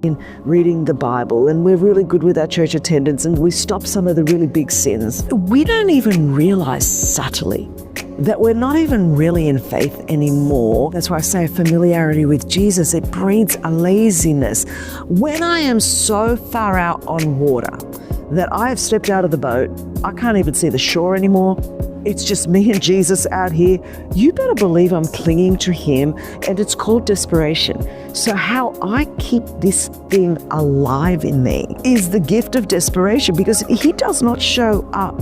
in reading the Bible, and we're really good with our church attendance, and we stop some of the really big sins. We don't even realize subtly that we're not even really in faith anymore. That's why I say familiarity with Jesus, it breeds a laziness. When I am so far out on water that I have stepped out of the boat, I can't even see the shore anymore. It's just me and Jesus out here. You better believe I'm clinging to him, and it's called desperation. So how I keep this thing alive in me is the gift of desperation, because if he does not show up,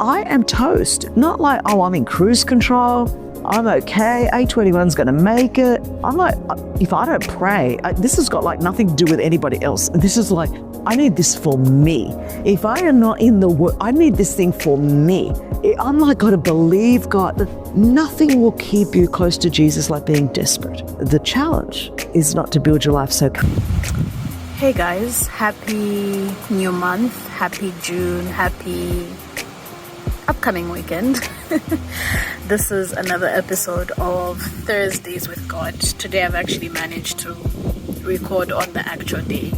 I am toast. Not like, oh, I'm in cruise control, I'm okay, A21's going to make it. I'm like, if I don't pray, this has got like nothing to do with anybody else. This is like, I need this for me. If I am not in the work, I need this thing for me. I'm like, got to believe God. Nothing will keep you close to Jesus like being desperate. The challenge is not to build your life so. Hey guys, happy new month, happy June, happy upcoming weekend. This is another episode of Thursdays with God. Today I've actually managed to record on the actual day.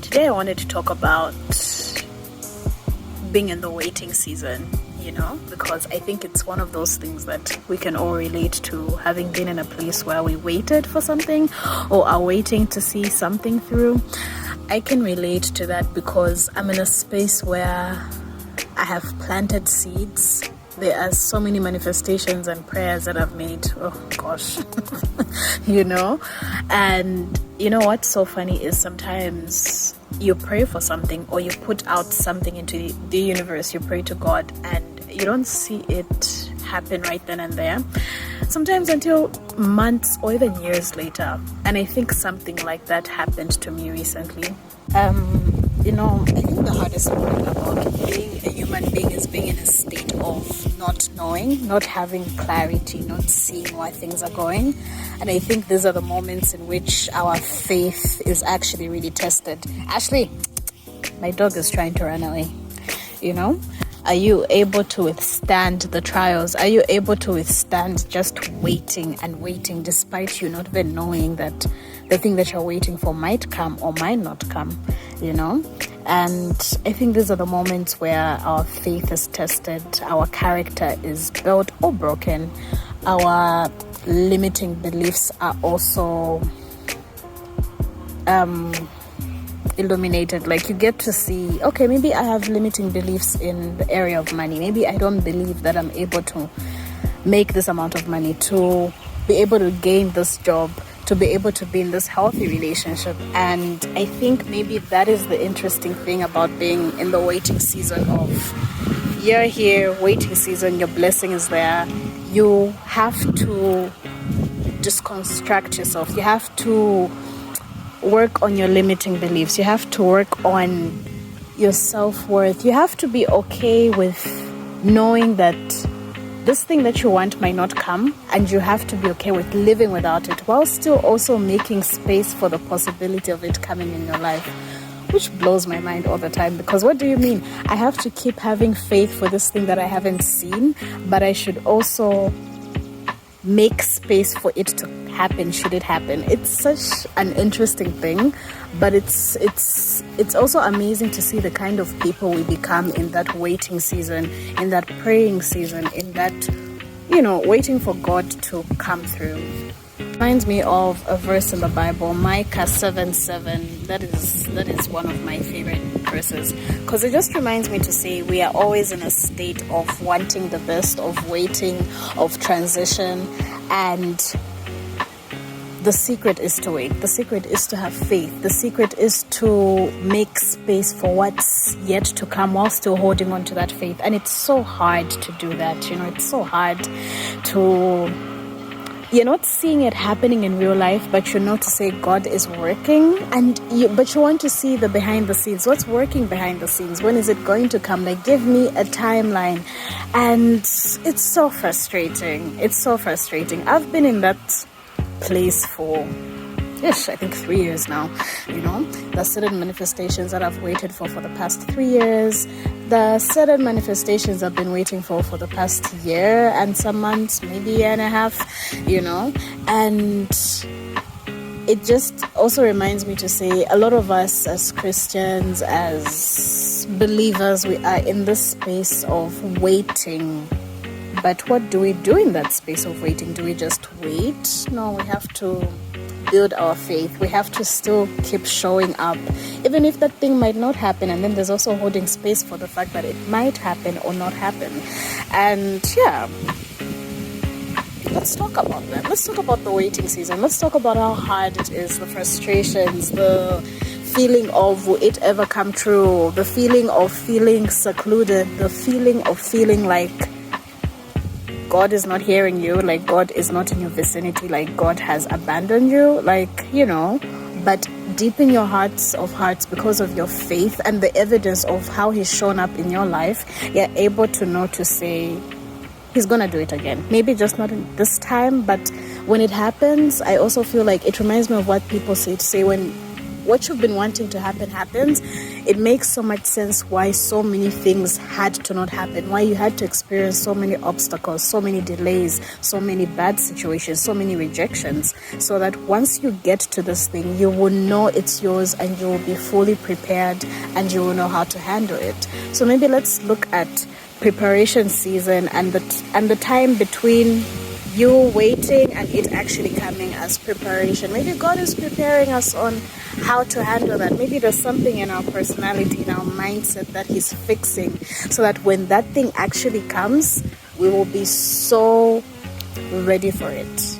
Today I wanted to talk about being in the waiting season, because I think it's one of those things that we can all relate to, having been in a place where we waited for something or are waiting to see something through. I can relate to that because I'm in a space where I have planted seeds. There are so many manifestations and prayers that I've made. Oh gosh, and what's so funny is sometimes you pray for something or you put out something into the universe, you pray to God, and you don't see it happen right then and there, sometimes until months or even years later. And I think something like that happened to me recently. I think the hardest part about being a human being is being in a state of not knowing, not having clarity, not seeing why things are going. And I think these are the moments in which our faith is actually really tested. Ashley, my dog is trying to run away. Are you able to withstand the trials? Are you able to withstand just waiting and waiting, despite you not even knowing that the thing that you're waiting for might come or might not come, And I think these are the moments where our faith is tested, our character is built or broken, our limiting beliefs are also illuminated. Like you get to see, okay, maybe I have limiting beliefs in the area of money. Maybe I don't believe that I'm able to make this amount of money, to be able to gain this job, to be able to be in this healthy relationship. And I think maybe that is the interesting thing about being in the waiting season of, you're here, waiting season, your blessing is there. You have to deconstruct yourself. You have to work on your limiting beliefs. You have to work on your self-worth. You have to be okay with knowing that this thing that you want might not come, and you have to be okay with living without it while still also making space for the possibility of it coming in your life, which blows my mind all the time. Because what do you mean? I have to keep having faith for this thing that I haven't seen, but I should also make space for it to happen should it happen. It's such an interesting thing, but it's also amazing to see the kind of people we become in that waiting season, in that praying season, in that waiting for God to come through. Reminds me of a verse in the Bible, Micah 7:7. That is one of my favorite verses, because it just reminds me to say we are always in a state of wanting the best, of waiting, of transition, and the secret is to wait. The secret is to have faith. The secret is to make space for what's yet to come while still holding on to that faith. And it's so hard to do that. It's so hard to... You're not seeing it happening in real life, but you know to say God is working, but you want to see the behind the scenes. What's working behind the scenes? When is it going to come? Like, give me a timeline. And it's so frustrating. It's so frustrating. I've been in that place for I think 3 years now. There's certain manifestations that I've waited for the past 3 years. The certain manifestations I've been waiting for the past year and some months, maybe a year and a half, and it just also reminds me to say a lot of us as Christians, as believers, we are in this space of waiting. But what do we do in that space of waiting? Do we just wait? No, we have to build our faith. We have to still keep showing up, even if that thing might not happen. And then there's also holding space for the fact that it might happen or not happen. And yeah, let's talk about that. Let's talk about the waiting season. Let's talk about how hard it is, the frustrations, the feeling of will it ever come true, the feeling of feeling secluded, the feeling of feeling like God is not hearing you, like God is not in your vicinity, like God has abandoned you, but deep in your hearts of hearts, because of your faith and the evidence of how He's shown up in your life, you're able to know to say, He's gonna do it again. Maybe just not in this time, but when it happens, I also feel like it reminds me of what people say when what you've been wanting to happen happens. It makes so much sense why so many things had to not happen, why you had to experience so many obstacles, so many delays, so many bad situations, so many rejections, so that once you get to this thing, you will know it's yours and you will be fully prepared and you will know how to handle it. So maybe let's look at preparation season and the time between you waiting and it actually coming as preparation. Maybe God is preparing us on how to handle that. Maybe there's something in our personality, in our mindset that He's fixing, so that when that thing actually comes, we will be so ready for it.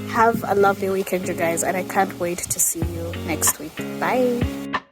Have a lovely weekend, you guys, and I can't wait to see you next week. Bye.